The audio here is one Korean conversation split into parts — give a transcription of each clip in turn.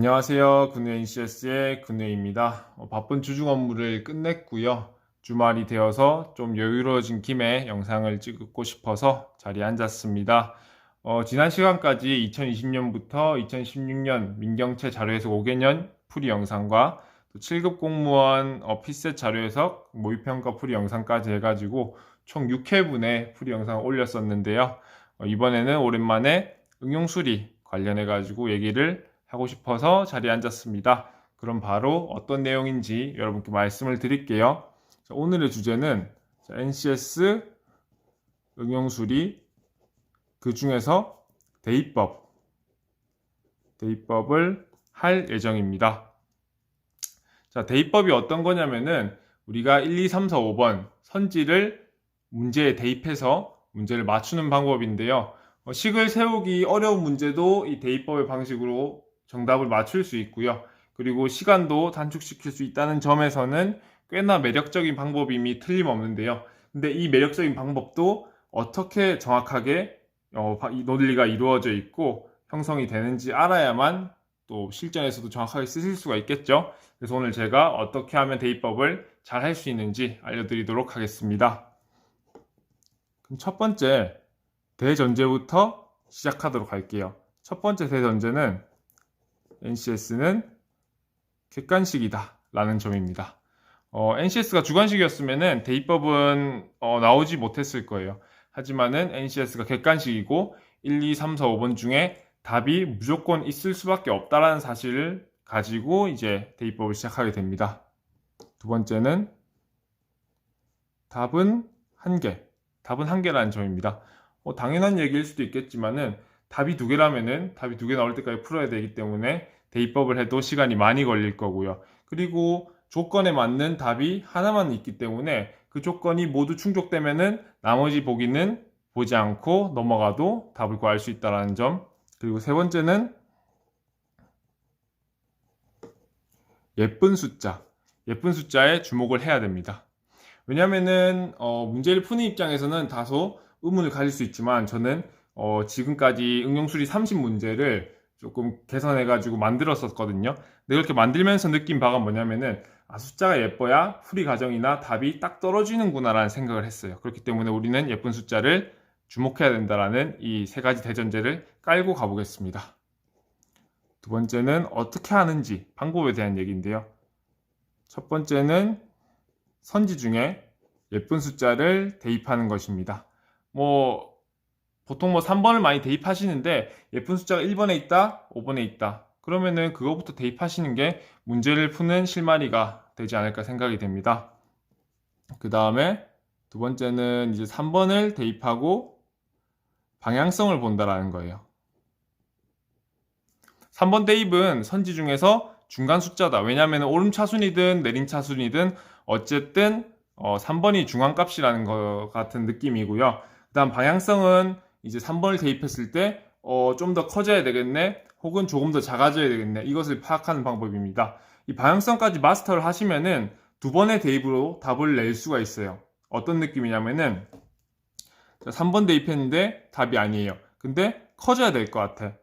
안녕하세요. 군의 NCS의 군의입니다. 바쁜 주중 업무를 끝냈고요. 주말이 되어서 좀 여유로워진 김에 영상을 찍고 싶어서 자리에 앉았습니다. 지난 시간까지 2020년부터 2016년 민경채 자료해석 5개년 풀이 영상과 또 7급 공무원 피셋 자료해석 모의평가 풀이 영상까지 해가지고 총 6회분의 풀이 영상을 올렸었는데요. 이번에는 오랜만에 응용수리 관련해가지고 얘기를 하고 싶어서 자리에 앉았습니다. 그럼 바로 어떤 내용인지 여러분께 말씀을 드릴게요. 자, 오늘의 주제는 NCS 응용수리 그 중에서 대입법을 할 예정입니다. 자, 대입법이 어떤 거냐면은 우리가 1, 2, 3, 4, 5번 선지를 문제에 대입해서 문제를 맞추는 방법인데요. 식을 세우기 어려운 문제도 이 대입법의 방식으로 정답을 맞출 수 있고요. 그리고 시간도 단축시킬 수 있다는 점에서는 꽤나 매력적인 방법임이 틀림없는데요. 근데 이 매력적인 방법도 어떻게 정확하게 이 논리가 이루어져 있고 형성이 되는지 알아야만 또 실전에서도 정확하게 쓰실 수가 있겠죠. 그래서 오늘 제가 어떻게 하면 대입법을 잘 할 수 있는지 알려드리도록 하겠습니다. 그럼 첫 번째 대전제부터 시작하도록 할게요. 첫 번째 대전제는 NCS는 객관식이다 라는 점입니다. NCS가 주관식이었으면 대입법은 나오지 못했을 거예요. 하지만은 NCS가 객관식이고 1, 2, 3, 4, 5번 중에 답이 무조건 있을 수밖에 없다라는 사실을 가지고 이제 대입법을 시작하게 됩니다. 두 번째는 답은 한 개라는 점입니다. 당연한 얘기일 수도 있겠지만은 답이 두 개라면은 답이 두 개 나올 때까지 풀어야 되기 때문에 대입법을 해도 시간이 많이 걸릴 거고요. 그리고 조건에 맞는 답이 하나만 있기 때문에 그 조건이 모두 충족되면은 나머지 보기는 보지 않고 넘어가도 답을 구할 수 있다는 점. 그리고 세 번째는 예쁜 숫자에 주목을 해야 됩니다. 왜냐면은 문제를 푸는 입장에서는 다소 의문을 가질 수 있지만 저는 지금까지 응용수리 30문제를 조금 개선해가지고 만들었었거든요. 근데 그렇게 만들면서 느낀 바가 뭐냐면은 숫자가 예뻐야 풀이 과정이나 답이 딱 떨어지는구나 라는 생각을 했어요. 그렇기 때문에 우리는 예쁜 숫자를 주목해야 된다라는 이 세 가지 대전제를 깔고 가보겠습니다. 두 번째는 어떻게 하는지 방법에 대한 얘기인데요. 첫 번째는 선지 중에 예쁜 숫자를 대입하는 것입니다. 보통 3번을 많이 대입하시는데 예쁜 숫자가 1번에 있다, 5번에 있다. 그러면은 그거부터 대입하시는 게 문제를 푸는 실마리가 되지 않을까 생각이 됩니다. 그 다음에 두 번째는 이제 3번을 대입하고 방향성을 본다라는 거예요. 3번 대입은 선지 중에서 중간 숫자다. 왜냐하면 오름차순이든 내림차순이든 어쨌든 3번이 중앙값이라는 것 같은 느낌이고요. 그 다음 방향성은 이제 3번을 대입했을 때 좀 더 커져야 되겠네 혹은 조금 더 작아져야 되겠네 이것을 파악하는 방법입니다. 이 방향성까지 마스터를 하시면은 두 번의 대입으로 답을 낼 수가 있어요. 어떤 느낌이냐면은 3번 대입했는데 답이 아니에요. 근데 커져야 될 것 같아.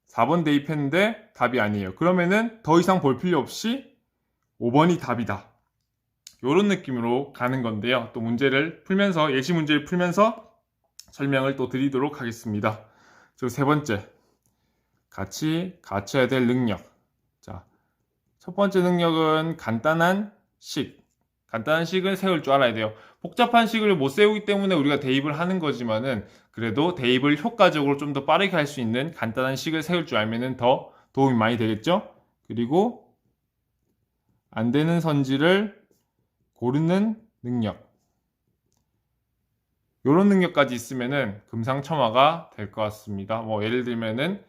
4번 대입했는데 답이 아니에요. 그러면은 더 이상 볼 필요 없이 5번이 답이다. 이런 느낌으로 가는 건데요. 또 문제를 풀면서 예시 문제를 풀면서 설명을 또 드리도록 하겠습니다. 그리고 세 번째, 같이 갖춰야 될 능력. 자, 첫 번째 능력은 간단한 식을 세울 줄 알아야 돼요. 복잡한 식을 못 세우기 때문에 우리가 대입을 하는 거지만은 그래도 대입을 효과적으로 좀 더 빠르게 할 수 있는 간단한 식을 세울 줄 알면은 더 도움이 많이 되겠죠? 그리고 안 되는 선지를 고르는 능력. 이런 능력까지 있으면은 금상첨화가 될 것 같습니다. 예를 들면은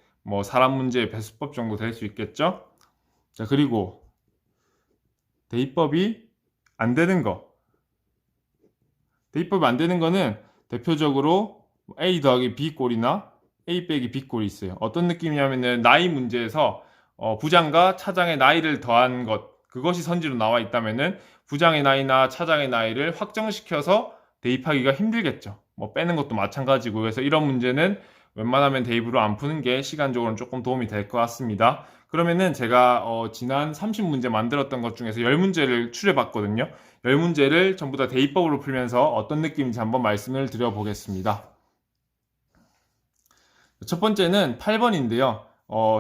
사람 문제의 배수법 정도 될 수 있겠죠? 자, 그리고 대입법이 안 되는 거. 대입법이 안 되는 거는 대표적으로 A 더하기 B 꼴이나 A 빼기 B 꼴이 있어요. 어떤 느낌이냐면은 나이 문제에서 부장과 차장의 나이를 더한 것, 그것이 선지로 나와 있다면은 부장의 나이나 차장의 나이를 확정시켜서 대입하기가 힘들겠죠. 빼는 것도 마찬가지고. 그래서 이런 문제는 웬만하면 대입으로 안 푸는 게 시간적으로는 조금 도움이 될 것 같습니다. 그러면은 제가 지난 30문제 만들었던 것 중에서 10문제를 추려봤거든요. 10문제를 전부 다 대입법으로 풀면서 어떤 느낌인지 한번 말씀을 드려보겠습니다. 첫 번째는 8번인데요.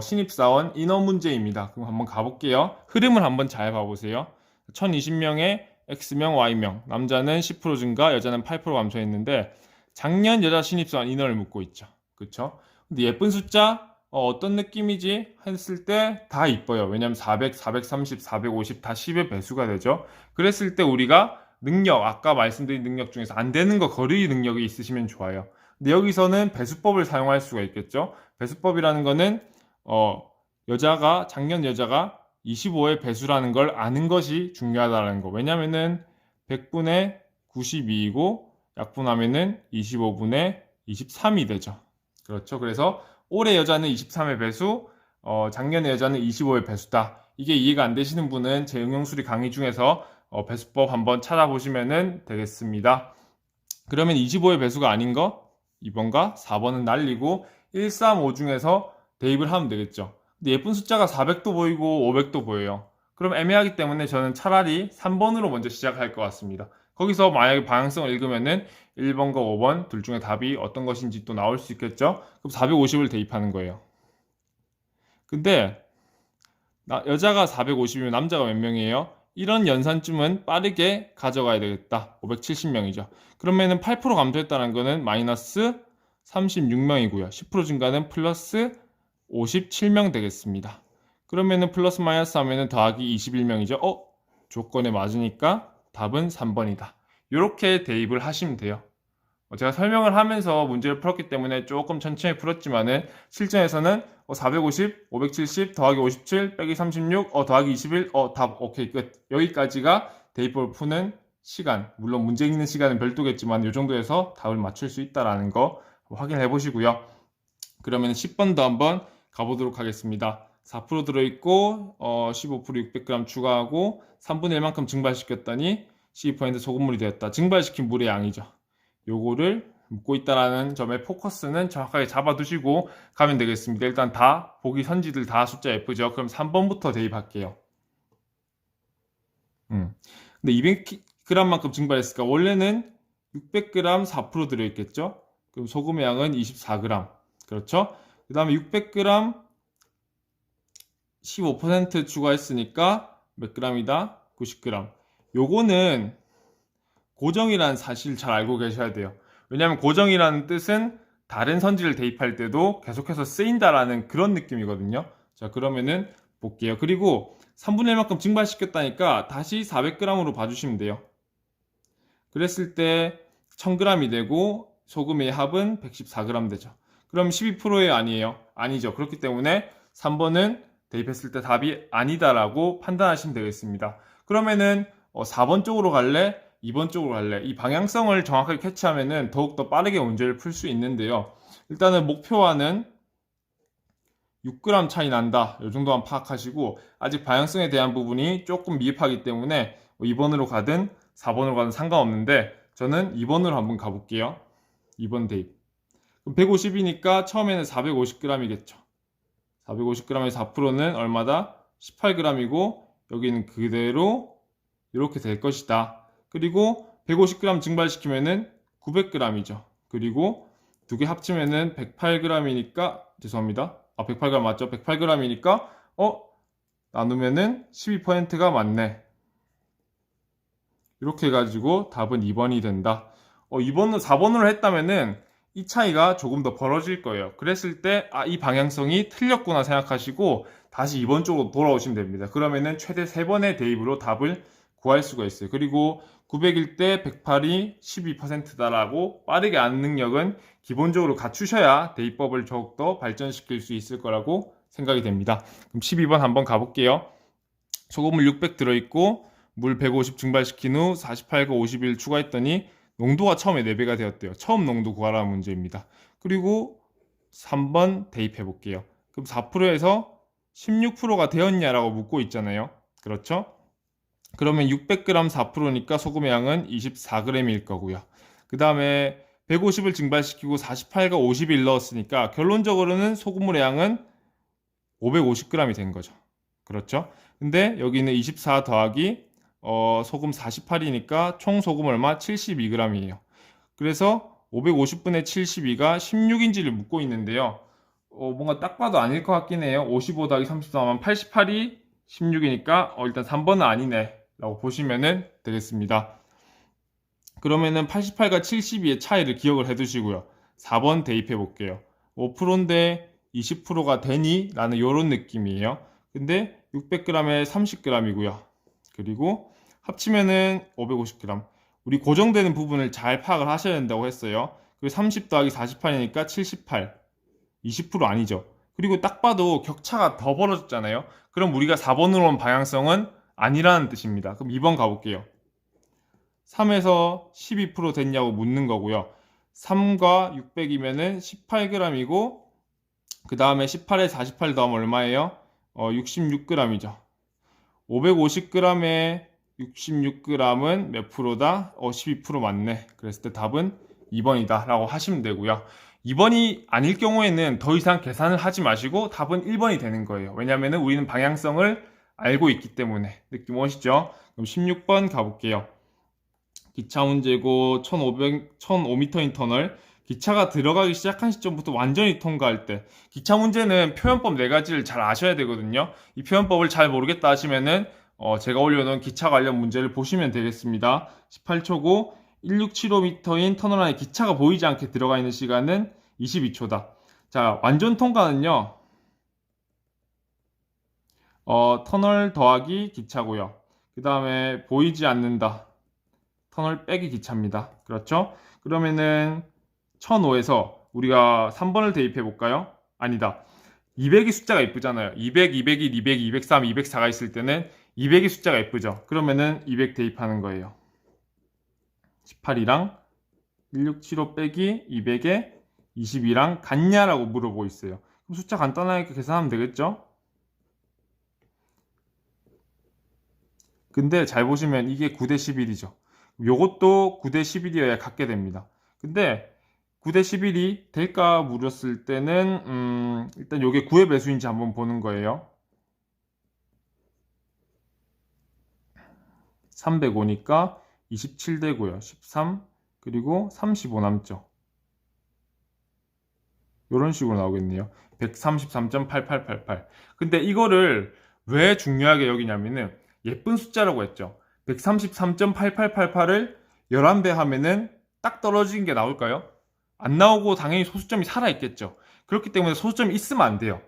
신입사원 인원 문제입니다. 그럼 한번 가볼게요. 흐름을 한번 잘 봐보세요. 1020명에 X명, Y명, 남자는 10% 증가, 여자는 8% 감소했는데 작년 여자 신입사원 인원을 묻고 있죠. 그쵸? 근데 예쁜 숫자 어떤 느낌이지 했을 때 다 이뻐요. 왜냐면 400, 430, 450 다 10의 배수가 되죠. 그랬을 때 우리가 능력, 아까 말씀드린 능력 중에서 안 되는 거 거리 능력이 있으시면 좋아요. 근데 여기서는 배수법을 사용할 수가 있겠죠. 배수법이라는 거는 작년 여자가 25의 배수라는 걸 아는 것이 중요하다는 거. 왜냐면은 100분의 92이고 약분하면은 25분의 23이 되죠. 그렇죠. 그래서 올해 여자는 23의 배수, 작년의 여자는 25의 배수다. 이게 이해가 안 되시는 분은 제 응용수리 강의 중에서 배수법 한번 찾아보시면 되겠습니다. 그러면 25의 배수가 아닌 거 2번과 4번은 날리고 1, 3, 5 중에서 대입을 하면 되겠죠. 근데 예쁜 숫자가 400도 보이고 500도 보여요. 그럼 애매하기 때문에 저는 차라리 3번으로 먼저 시작할 것 같습니다. 거기서 만약에 방향성을 읽으면은 1번과 5번 둘 중에 답이 어떤 것인지 또 나올 수 있겠죠. 그럼 450을 대입하는 거예요. 근데 여자가 450이면 남자가 몇 명이에요? 이런 연산쯤은 빠르게 가져가야 되겠다. 570명이죠. 그러면은 8% 감소했다는 거는 마이너스 36명이고요. 10% 증가는 플러스 57명 되겠습니다. 그러면은 플러스 마이너스 하면은 더하기 21명이죠. 조건에 맞으니까 답은 3번이다. 이렇게 대입을 하시면 돼요. 제가 설명을 하면서 문제를 풀었기 때문에 조금 천천히 풀었지만은 실전에서는 450, 570 더하기 57 빼기 36 더하기 21 답 오케이 끝. 여기까지가 대입법을 푸는 시간. 물론 문제 읽는 시간은 별도겠지만 이 정도에서 답을 맞출 수 있다라는 거 확인해 보시고요. 그러면 10번도 한번 가보도록 하겠습니다. 4% 들어있고 15% 600g 추가하고 3분의 1만큼 증발시켰더니 12% 소금물이 되었다. 증발시킨 물의 양이죠. 요거를 묻고 있다라는 점의 포커스는 정확하게 잡아두시고 가면 되겠습니다. 일단 다 보기 선지들 다 숫자 예쁘죠? 그럼 3번부터 대입할게요. 근데 200g만큼 증발했으니까 원래는 600g 4% 들어있겠죠? 그럼 소금의 양은 24g. 그렇죠? 그 다음에 600g 15% 추가했으니까 몇 g이다? 90g. 요거는 고정이라는 사실 잘 알고 계셔야 돼요. 왜냐하면 고정이라는 뜻은 다른 선지를 대입할 때도 계속해서 쓰인다라는 그런 느낌이거든요. 자, 그러면은 볼게요. 그리고 3분의 1만큼 증발시켰다니까 다시 400g으로 봐주시면 돼요. 그랬을 때 1000g이 되고 소금의 합은 114g 되죠. 그럼 12%의 아니에요? 아니죠. 그렇기 때문에 3번은 대입했을 때 답이 아니다라고 판단하시면 되겠습니다. 그러면은 4번 쪽으로 갈래? 2번 쪽으로 갈래? 이 방향성을 정확하게 캐치하면은 더욱더 빠르게 문제를 풀 수 있는데요. 일단은 목표와는 6g 차이 난다. 이 정도만 파악하시고 아직 방향성에 대한 부분이 조금 미흡하기 때문에 2번으로 가든 4번으로 가든 상관없는데 저는 2번으로 한번 가볼게요. 2번 대입. 150이니까 처음에는 450g이겠죠. 450g의 4%는 얼마다? 18g이고 여기는 그대로 이렇게 될 것이다. 그리고 150g 증발시키면은 900g이죠. 그리고 두 개 합치면은 108g이니까 죄송합니다. 108g 맞죠? 108g이니까 나누면은 12%가 맞네. 이렇게 해가지고 답은 2번이 된다. 2번은 4번으로 했다면은 이 차이가 조금 더 벌어질 거예요. 그랬을 때 이 방향성이 틀렸구나 생각하시고 다시 2번 쪽으로 돌아오시면 됩니다. 그러면은 최대 3번의 대입으로 답을 구할 수가 있어요. 그리고 900일 때 108이 12%다라고 빠르게 아는 능력은 기본적으로 갖추셔야 대입법을 더욱더 발전시킬 수 있을 거라고 생각이 됩니다. 그럼 12번 한번 가볼게요. 소금물 600 들어있고 물 150 증발시킨 후 48과 51 추가했더니 농도가 처음에 4배가 되었대요. 처음 농도 구하라는 문제입니다. 그리고 3번 대입해 볼게요. 그럼 4%에서 16%가 되었냐라고 묻고 있잖아요. 그렇죠? 그러면 600g 4%니까 소금의 양은 24g일 거고요. 그 다음에 150을 증발시키고 48과 51 넣었으니까 결론적으로는 소금물의 양은 550g이 된 거죠. 그렇죠? 근데 여기는 24 더하기 소금 48이니까 총 소금 얼마? 72g이에요. 그래서 550분의 72가 16인지를 묻고 있는데요. 뭔가 딱 봐도 아닐 것 같긴 해요. 55 더하기 34하면 88이 16이니까 일단 3번은 아니네 라고 보시면 되겠습니다. 그러면은 88과 72의 차이를 기억을 해두시고요. 4번 대입해 볼게요. 5%인데 20%가 되니? 라는 이런 느낌이에요. 근데 600g에 30g이고요. 그리고 합치면은 550g. 우리 고정되는 부분을 잘 파악을 하셔야 된다고 했어요. 그리고 30 더하기 48이니까 78. 20% 아니죠. 그리고 딱 봐도 격차가 더 벌어졌잖아요. 그럼 우리가 4번으로 온 방향성은 아니라는 뜻입니다. 그럼 2번 가볼게요. 3에서 12% 됐냐고 묻는 거고요. 3과 600이면은 18g이고 그 다음에 18에 48 더하면 얼마예요? 66g이죠. 550g에 66g은 몇 프로다? 12% 맞네. 그랬을 때 답은 2번이다 라고 하시면 되고요. 2번이 아닐 경우에는 더 이상 계산을 하지 마시고 답은 1번이 되는 거예요. 왜냐하면 우리는 방향성을 알고 있기 때문에. 느낌 오시죠? 그럼 16번 가볼게요. 기차 문제고 1500m 터널. 기차가 들어가기 시작한 시점부터 완전히 통과할 때. 기차 문제는 표현법 4가지를 잘 아셔야 되거든요. 이 표현법을 잘 모르겠다 하시면은 제가 올려놓은 기차 관련 문제를 보시면 되겠습니다. 18초고 1675m인 터널 안에 기차가 보이지 않게 들어가 있는 시간은 22초다. 자, 완전 통과는요. 터널 더하기 기차고요. 그 다음에 보이지 않는다. 터널 빼기 기차입니다. 그렇죠? 그러면은 1005에서 우리가 3번을 대입해 볼까요? 아니다. 200이 숫자가 예쁘잖아요. 200, 201, 202, 203, 204가 있을 때는 200이 숫자가 예쁘죠. 그러면은 200 대입하는 거예요. 18이랑 1675 빼기 200에 22랑 같냐라고 물어보고 있어요. 그럼 숫자 간단하게 계산하면 되겠죠? 근데 잘 보시면 이게 9대 11이죠. 요것도 9대 11이어야 같게 됩니다. 근데 9대 11이 될까 물었을 때는 일단 요게 9의 배수인지 한번 보는 거예요. 305니까 27 되고요. 13 그리고 35 남죠. 요런 식으로 나오겠네요. 133.8888. 근데 이거를 왜 중요하게 여기냐면은 예쁜 숫자라고 했죠. 133.8888을 11배 하면은 딱 떨어진 게 나올까요? 안 나오고 당연히 소수점이 살아있겠죠. 그렇기 때문에 소수점이 있으면 안 돼요.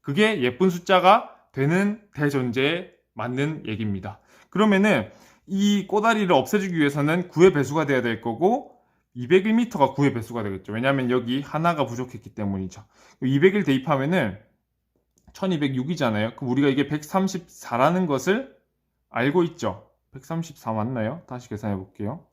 그게 예쁜 숫자가 되는 대전제에 맞는 얘기입니다. 그러면은 이 꼬다리를 없애주기 위해서는 9의 배수가 돼야 될 거고 201m가 9의 배수가 되겠죠. 왜냐하면 여기 하나가 부족했기 때문이죠. 200을 대입하면은 1206이잖아요. 그럼 우리가 이게 134라는 것을 알고 있죠. 134 맞나요? 다시 계산해 볼게요.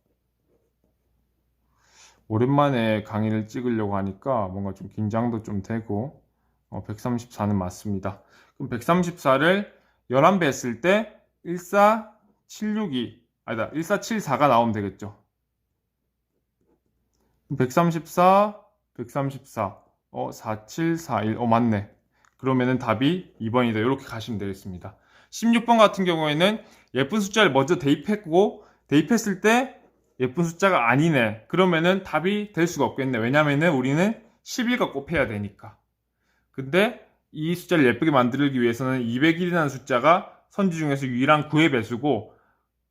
오랜만에 강의를 찍으려고 하니까 뭔가 좀 긴장도 좀 되고 134는 맞습니다. 그럼 134를 11배 했을 때 14762 아니다 1474가 나오면 되겠죠. 134 134 4741 맞네. 그러면은 답이 2번이다. 이렇게 가시면 되겠습니다. 16번 같은 경우에는 예쁜 숫자를 먼저 대입했고 대입했을 때 예쁜 숫자가 아니네. 그러면은 답이 될 수가 없겠네. 왜냐면은 우리는 11과 곱해야 되니까. 근데 이 숫자를 예쁘게 만들기 위해서는 201이라는 숫자가 선지 중에서 유일한 9의 배수고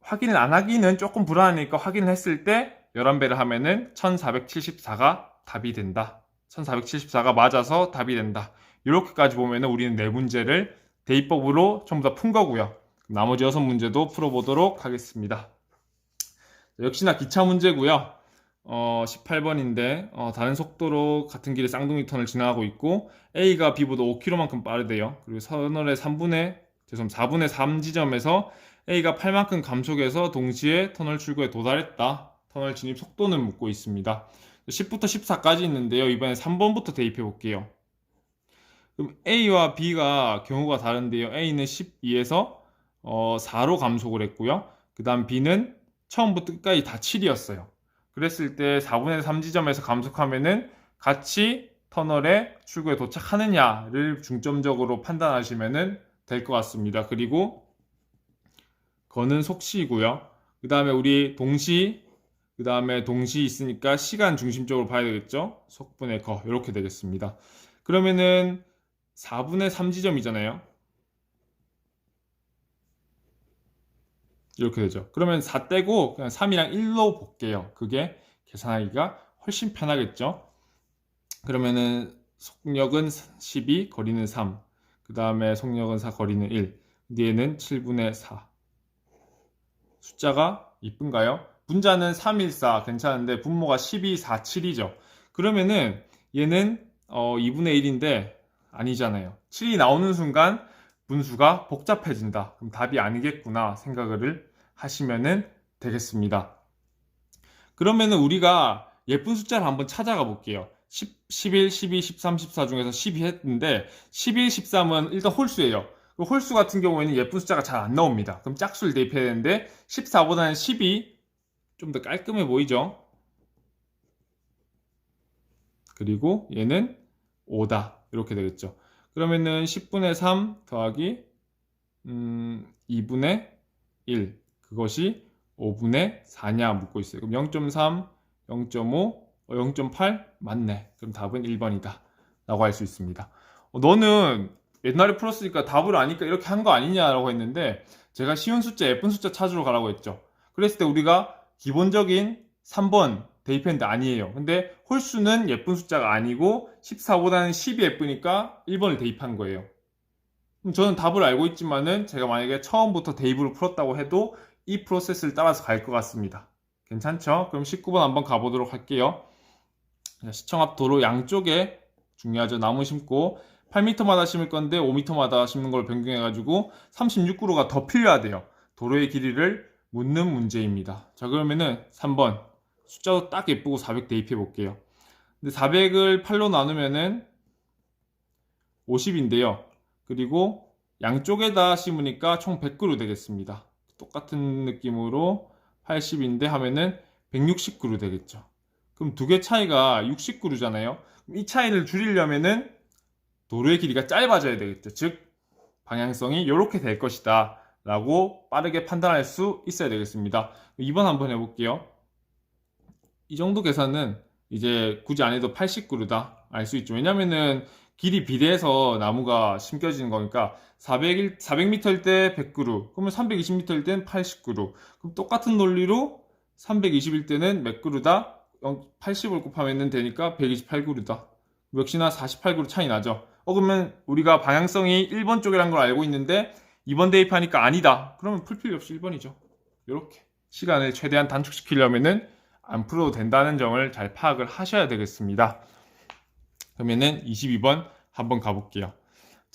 확인을 안 하기는 조금 불안하니까 확인을 했을 때 11배를 하면은 1474가 답이 된다. 1474가 맞아서 답이 된다. 이렇게까지 보면은 우리는 네 문제를 대입법으로 전부 다 푼 거고요. 나머지 6문제도 풀어보도록 하겠습니다. 역시나 기차 문제고요. 18번인데 다른 속도로 같은 길의 쌍둥이 터널을 지나가고 있고 A가 B보다 5km만큼 빠르대요. 그리고 터널의 4분의 3 지점에서 A가 8만큼 감속해서 동시에 터널 출구에 도달했다. 터널 진입 속도는 묻고 있습니다. 10부터 14까지 있는데요. 이번에 3번부터 대입해 볼게요. 그럼 A와 B가 경우가 다른데요. A는 12에서 4로 감속을 했고요. 그 다음 B는 처음부터 끝까지 다 7이었어요. 그랬을 때 4분의 3 지점에서 감속하면은 같이 터널에 출구에 도착하느냐를 중점적으로 판단하시면 될 것 같습니다. 그리고 거는 속시이고요. 그 다음에 우리 동시, 그 다음에 동시 있으니까 시간 중심적으로 봐야 되겠죠? 속분의 거 이렇게 되겠습니다. 그러면은 4분의 3 지점이잖아요. 이렇게 되죠. 그러면 4 떼고 그냥 3이랑 1로 볼게요. 그게 계산하기가 훨씬 편하겠죠. 그러면은 속력은 12, 거리는 3. 그 다음에 속력은 4, 거리는 1. 얘는 7분의 4. 숫자가 이쁜가요? 분자는 314 괜찮은데 분모가 12, 4, 7이죠. 그러면은 얘는 2분의 1인데 아니잖아요. 7이 나오는 순간 분수가 복잡해진다. 그럼 답이 아니겠구나 생각을 하시면 되겠습니다. 그러면은 우리가 예쁜 숫자를 한번 찾아가 볼게요. 10, 11, 12, 13, 14 중에서 12 했는데 11, 13은 일단 홀수예요. 그 홀수 같은 경우에는 예쁜 숫자가 잘 안 나옵니다. 그럼 짝수를 대입해야 되는데 14보다는 10이 좀 더 깔끔해 보이죠? 그리고 얘는 5다. 이렇게 되겠죠. 그러면은 10분의 3 더하기 2분의 1 그것이 5분의 4냐 묻고 있어요. 그럼 0.3, 0.5, 0.8 맞네. 그럼 답은 1번이다. 라고 할 수 있습니다. 너는 옛날에 풀었으니까 답을 아니까 이렇게 한 거 아니냐라고 했는데 제가 쉬운 숫자, 예쁜 숫자 찾으러 가라고 했죠. 그랬을 때 우리가 기본적인 3번 대입했는데 아니에요. 근데 홀수는 예쁜 숫자가 아니고 14보다는 10이 예쁘니까 1번을 대입한 거예요. 그럼 저는 답을 알고 있지만은 제가 만약에 처음부터 대입으로 풀었다고 해도 이 프로세스를 따라서 갈 것 같습니다. 괜찮죠? 그럼 19번 한번 가보도록 할게요. 시청 앞 도로 양쪽에 중요하죠. 나무 심고 8m마다 심을 건데 5m마다 심는 걸 변경해가지고 36그루가 더 필요하대요. 도로의 길이를 묻는 문제입니다. 자, 그러면은 3번 숫자도 딱 예쁘고 400 대입해 볼게요. 근데 400을 8로 나누면은 50인데요. 그리고 양쪽에다 심으니까 총 100그루 되겠습니다. 똑같은 느낌으로 80인데 하면은 160그루 되겠죠. 그럼 두 개 차이가 60그루잖아요. 이 차이를 줄이려면은 도로의 길이가 짧아져야 되겠죠. 즉 방향성이 이렇게 될 것이다 라고 빠르게 판단할 수 있어야 되겠습니다. 2번 한번 해볼게요. 이 정도 계산은 이제 굳이 안 해도 80그루다 알 수 있죠. 왜냐면은 길이 비례해서 나무가 심겨지는 거니까 400m일 때 100그루, 그러면 320m일 때는 80그루. 그럼 똑같은 논리로 320일 때는 몇 그루다? 80을 곱하면 되니까 128그루다. 역시나 48그루 차이 나죠. 그러면 우리가 방향성이 1번 쪽이라는 걸 알고 있는데 2번 대입하니까 아니다. 그러면 풀 필요 없이 1번이죠. 이렇게 시간을 최대한 단축시키려면은 안 풀어도 된다는 점을 잘 파악을 하셔야 되겠습니다. 그러면은 22번 한번 가볼게요.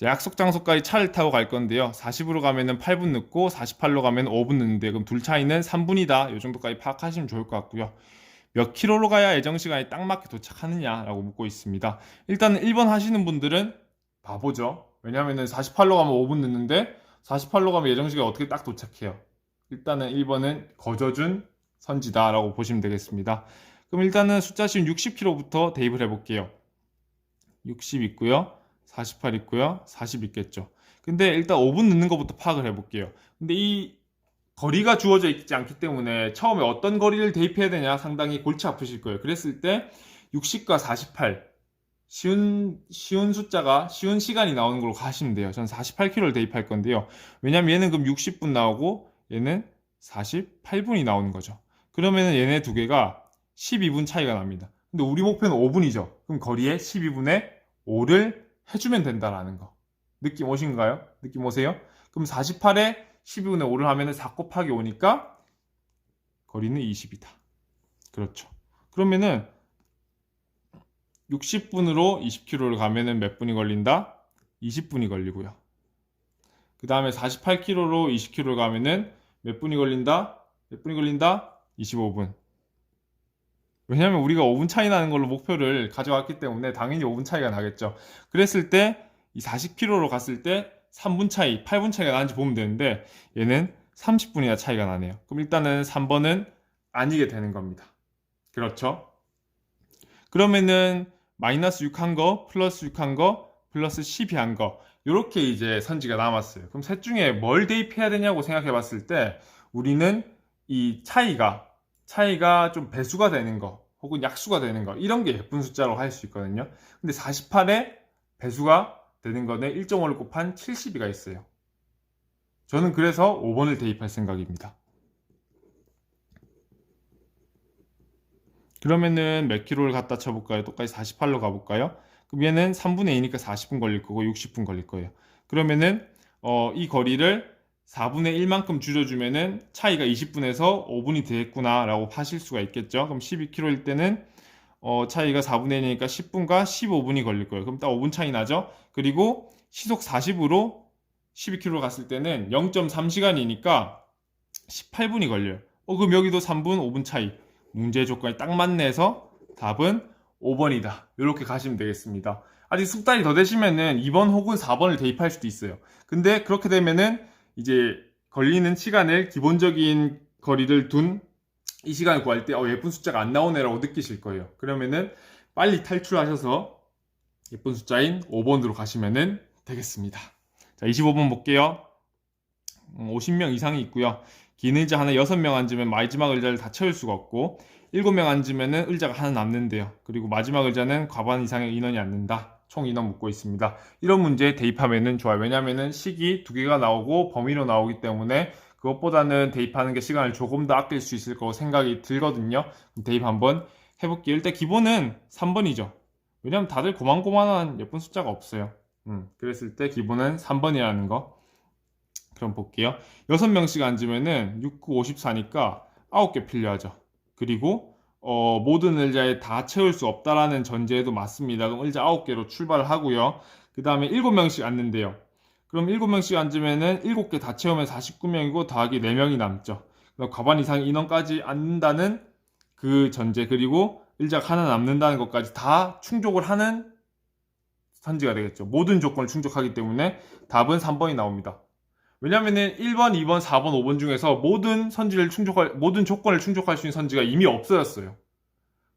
약속 장소까지 차를 타고 갈 건데요. 40으로 가면은 8분 늦고 48로 가면 5분 늦는데 그럼 둘 차이는 3분이다. 이 정도까지 파악하시면 좋을 것 같고요. 몇 킬로로 가야 예정 시간에 딱 맞게 도착하느냐라고 묻고 있습니다. 일단은 1번 하시는 분들은 바보죠. 왜냐면은 48로 가면 5분 늦는데 48로 가면 예정 시간에 어떻게 딱 도착해요. 일단은 1번은 거저준 선지다라고 보시면 되겠습니다. 그럼 일단은 숫자 쉬운 60km부터 대입을 해볼게요. 60 있고요. 48 있고요. 40 있겠죠. 근데 일단 5분 늦는 것부터 파악을 해볼게요. 근데 이 거리가 주어져 있지 않기 때문에 처음에 어떤 거리를 대입해야 되냐 상당히 골치 아프실 거예요. 그랬을 때 60과 48 쉬운 숫자가 쉬운 시간이 나오는 걸로 가시면 돼요. 전 48km를 대입할 건데요. 왜냐면 얘는 그럼 60분 나오고 얘는 48분이 나오는 거죠. 그러면은 얘네 두 개가 12분 차이가 납니다. 근데 우리 목표는 5분이죠. 그럼 거리에 12분의 5를 해주면 된다라는 거. 느낌 오신가요? 느낌 오세요? 그럼 48에 12분의 5를 하면은 4 곱하기 5니까 거리는 20이다. 그렇죠. 그러면은 60분으로 20km를 가면은 몇 분이 걸린다? 20분이 걸리고요. 그 다음에 48km로 20km를 가면은 몇 분이 걸린다? 몇 분이 걸린다? 25분. 왜냐면 우리가 5분 차이 나는 걸로 목표를 가져왔기 때문에 당연히 5분 차이가 나겠죠. 그랬을 때 이 40km로 갔을 때 3분 차이, 8분 차이가 나는지 보면 되는데 얘는 30분이나 차이가 나네요. 그럼 일단은 3번은 아니게 되는 겁니다. 그렇죠? 그러면은 마이너스 6 한 거, 플러스 6 한 거, 플러스 12 한 거. 이렇게 이제 선지가 남았어요. 그럼 셋 중에 뭘 대입해야 되냐고 생각해 봤을 때 우리는 이 차이가 좀 배수가 되는 거 혹은 약수가 되는 거 이런 게 예쁜 숫자로 할 수 있거든요. 근데 48에 배수가 되는 거는 1.5를 곱한 72가 있어요. 저는 그래서 5번을 대입할 생각입니다. 그러면은 몇 킬로를 갖다 쳐볼까요? 똑같이 48로 가볼까요? 그럼 얘는 3분의 2니까 40분 걸릴 거고 60분 걸릴 거예요. 그러면은 이 거리를 4분의 1만큼 줄여주면은 차이가 20분에서 5분이 되겠구나 라고 하실 수가 있겠죠. 그럼 12km일 때는 차이가 4분의 1이니까 10분과 15분이 걸릴 거예요. 그럼 딱 5분 차이 나죠? 그리고 시속 40으로 12km 갔을 때는 0.3시간이니까 18분이 걸려요. 그럼 여기도 3분, 5분 차이. 문제 조건이 딱 맞네 해서 답은 5번이다. 이렇게 가시면 되겠습니다. 아직 숙달이 더 되시면은 2번 혹은 4번을 대입할 수도 있어요. 근데 그렇게 되면은 이제 걸리는 시간을 기본적인 거리를 둔 이 시간을 구할 때 예쁜 숫자가 안 나오네라고 느끼실 거예요. 그러면은 빨리 탈출하셔서 예쁜 숫자인 5번으로 가시면 되겠습니다. 자, 25번 볼게요. 50명 이상이 있고요. 긴 의자 하나 6명 앉으면 마지막 의자를 다 채울 수가 없고 7명 앉으면 의자가 하나 남는데요. 그리고 마지막 의자는 과반 이상의 인원이 앉는다. 총 인원 묻고 있습니다. 이런 문제에 대입하면 좋아요. 왜냐하면 식이 두 개가 나오고 범위로 나오기 때문에 그것보다는 대입하는 게 시간을 조금 더 아낄 수 있을 거고 생각이 들거든요. 대입 한번 해볼게요. 일단 기본은 3번이죠. 왜냐하면 다들 고만고만한 예쁜 숫자가 없어요. 그랬을 때 기본은 3번이라는 거. 그럼 볼게요. 6명씩 앉으면은 6, 9, 54니까 9개 필요하죠. 그리고 모든 의자에 다 채울 수 없다라는 전제에도 맞습니다. 그럼 의자 9개로 출발을 하고요. 그 다음에 7명씩 앉는데요. 그럼 7명씩 앉으면은 7개 다 채우면 49명이고 더하기 4명이 남죠. 그럼 과반 이상 인원까지 앉는다는 그 전제 그리고 의자가 하나 남는다는 것까지 다 충족을 하는 선지가 되겠죠. 모든 조건을 충족하기 때문에 답은 3번이 나옵니다. 왜냐면은 1번, 2번, 4번, 5번 중에서 모든 조건을 충족할 수 있는 선지가 이미 없어졌어요.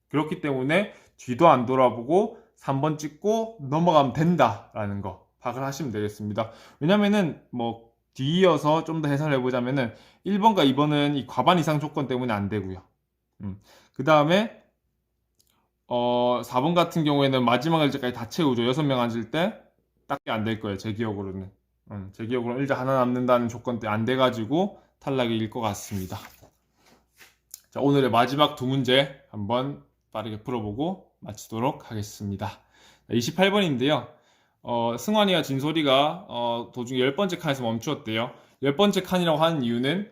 그렇기 때문에 뒤도 안 돌아보고 3번 찍고 넘어가면 된다라는 거 파악을 하시면 되겠습니다. 왜냐면은 뒤이어서 좀 더 해설을 해보자면은 1번과 2번은 이 과반 이상 조건 때문에 안 되고요. 그 다음에 4번 같은 경우에는 마지막 의자까지 다 채우죠. 6명 앉을 때 딱히 안 될 거예요. 제 기억으로는. 제 기억으로는 의자 하나 남는다는 조건 때 안 돼가지고 탈락일 것 같습니다. 자, 오늘의 마지막 두 문제 한번 빠르게 풀어보고 마치도록 하겠습니다. 28번인데요. 승환이와 진솔이가 도중 10번째 칸에서 멈추었대요. 10번째 칸이라고 하는 이유는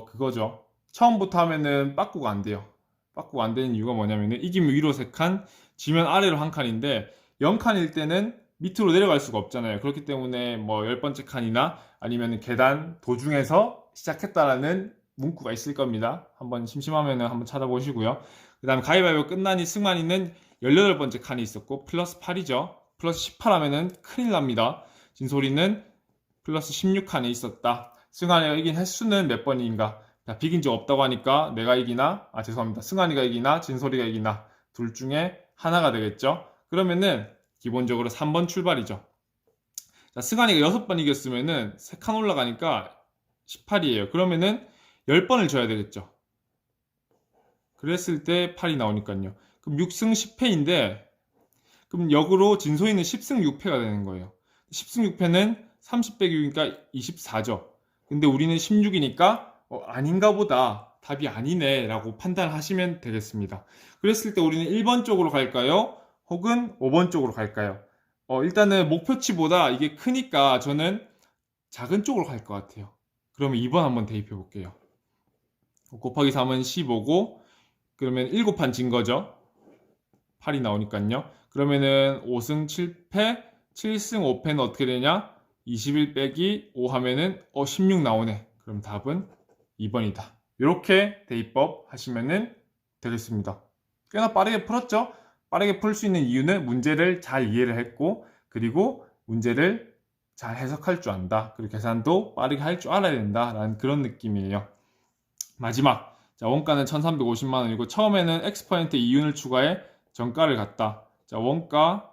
그거죠. 처음부터 하면은 빠꾸가 안 돼요. 빠꾸가 안 되는 이유가 뭐냐면은 이기면 위로 3칸, 지면 아래로 1칸인데 0칸일 때는 밑으로 내려갈 수가 없잖아요. 그렇기 때문에 10번째 칸이나 아니면 계단 도중에서 시작했다라는 문구가 있을 겁니다. 한번 심심하면 한번 찾아보시고요. 그 다음 가위바위보 끝나니 승환이는 18번째 칸이 있었고 플러스 8이죠. 플러스 18 하면은 큰일 납니다. 진솔이는 플러스 16칸에 있었다. 승환이가 이긴 횟수는 몇 번인가? 비긴 적 없다고 하니까 내가 이기나? 죄송합니다. 승환이가 이기나? 진솔이가 이기나? 둘 중에 하나가 되겠죠. 그러면은 기본적으로 3번 출발이죠. 자, 승환이가 6번 이겼으면은 3칸 올라가니까 18이에요. 그러면은 10번을 져야 되겠죠. 그랬을 때 8이 나오니까요. 그럼 6승 10패인데 그럼 역으로 진소이는 10승 6패가 되는 거예요. 10승 6패는 30 빼기 6이니까 24죠. 근데 우리는 16이니까 아닌가 보다. 답이 아니네 라고 판단하시면 되겠습니다. 그랬을 때 우리는 1번 쪽으로 갈까요? 혹은 5번 쪽으로 갈까요? 일단은 목표치보다 이게 크니까 저는 작은 쪽으로 갈 것 같아요. 그러면 2번 한번 대입해 볼게요. 5 곱하기 3은 15고 그러면 7판 진 거죠. 8이 나오니까요. 그러면은 5승 7패, 7승 5패는 어떻게 되냐? 21 빼기 5 하면은 16 나오네. 그럼 답은 2번이다. 이렇게 대입법 하시면은 되겠습니다. 꽤나 빠르게 풀었죠? 빠르게 풀 수 있는 이유는 문제를 잘 이해를 했고 그리고 문제를 잘 해석할 줄 안다. 그리고 계산도 빠르게 할 줄 알아야 된다라는 그런 느낌이에요. 마지막 자, 원가는 1350만원이고 처음에는 엑스포넨트 이윤을 추가해 정가를 갖다. 자, 원가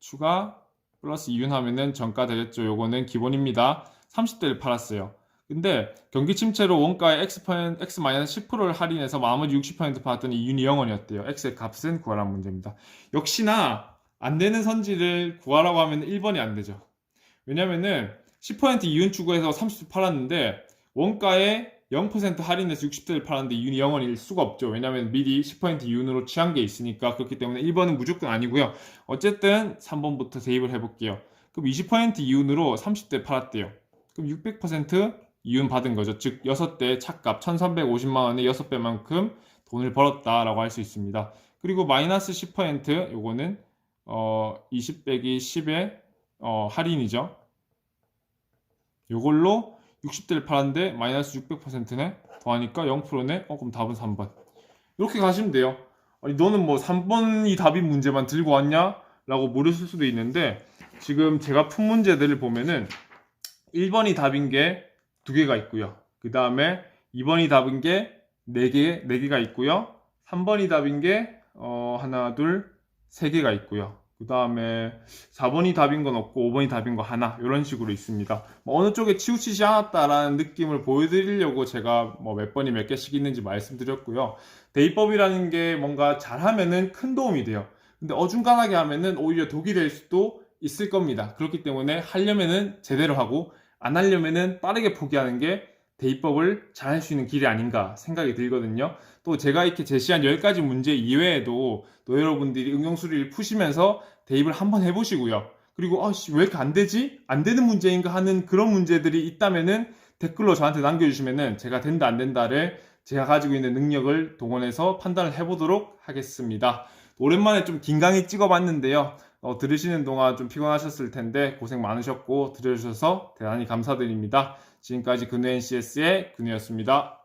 추가 플러스 이윤하면은 정가 되겠죠. 요거는 기본입니다. 30대를 팔았어요. 근데 경기 침체로 원가의 X-10%를 할인해서 나머지 60% 받았더니 이윤이 0원이었대요. X의 값은 구하라는 문제입니다. 역시나 안 되는 선지를 구하라고 하면 1번이 안 되죠. 왜냐면은 10% 이윤 추구해서 30대 팔았는데 원가에 0% 할인해서 60대를 팔았는데 이윤이 0원일 수가 없죠. 왜냐면 미리 10% 이윤으로 취한 게 있으니까. 그렇기 때문에 1번은 무조건 아니고요. 어쨌든 3번부터 대입을 해볼게요. 그럼 20% 이윤으로 30대 팔았대요. 그럼 600% 이윤 받은 거죠. 즉 6대 차값 1350만 원에 6배만큼 돈을 벌었다라고 할 수 있습니다. 그리고 마이너스 10% 요거는 20 빼기 10의 할인이죠. 요걸로 60대를 팔았는데 마이너스 600%네? 더하니까 0%네? 그럼 답은 3번. 이렇게 가시면 돼요. 아니 너는 뭐 3번이 답인 문제만 들고 왔냐? 라고 물으실 수도 있는데 지금 제가 푼 문제들을 보면은 1번이 답인 게 2개가 있고요. 그 다음에 2번이 답인 게 4개가 있고요. 3번이 답인 게 하나, 둘, 3개가 있고요. 그 다음에 4번이 답인 건 없고 5번이 답인 거 하나 이런 식으로 있습니다. 뭐 어느 쪽에 치우치지 않았다라는 느낌을 보여드리려고 제가 뭐 몇 번이 몇 개씩 있는지 말씀드렸고요. 대입법이라는 게 뭔가 잘하면은 큰 도움이 돼요. 근데 어중간하게 하면은 오히려 독이 될 수도 있을 겁니다. 그렇기 때문에 하려면은 제대로 하고 안 하려면은 빠르게 포기하는 게 대입법을 잘 할 수 있는 길이 아닌가 생각이 들거든요. 또 제가 이렇게 제시한 10가지 문제 이외에도 또 여러분들이 응용수리를 푸시면서 대입을 한번 해보시고요. 그리고 왜 이렇게 안 되지? 안 되는 문제인가 하는 그런 문제들이 있다면은 댓글로 저한테 남겨주시면은 제가 된다 안 된다를 제가 가지고 있는 능력을 동원해서 판단을 해보도록 하겠습니다. 오랜만에 좀 긴 강의 찍어봤는데요. 들으시는 동안 좀 피곤하셨을 텐데 고생 많으셨고 들어주셔서 대단히 감사드립니다. 지금까지 근우 NCS의 근우였습니다.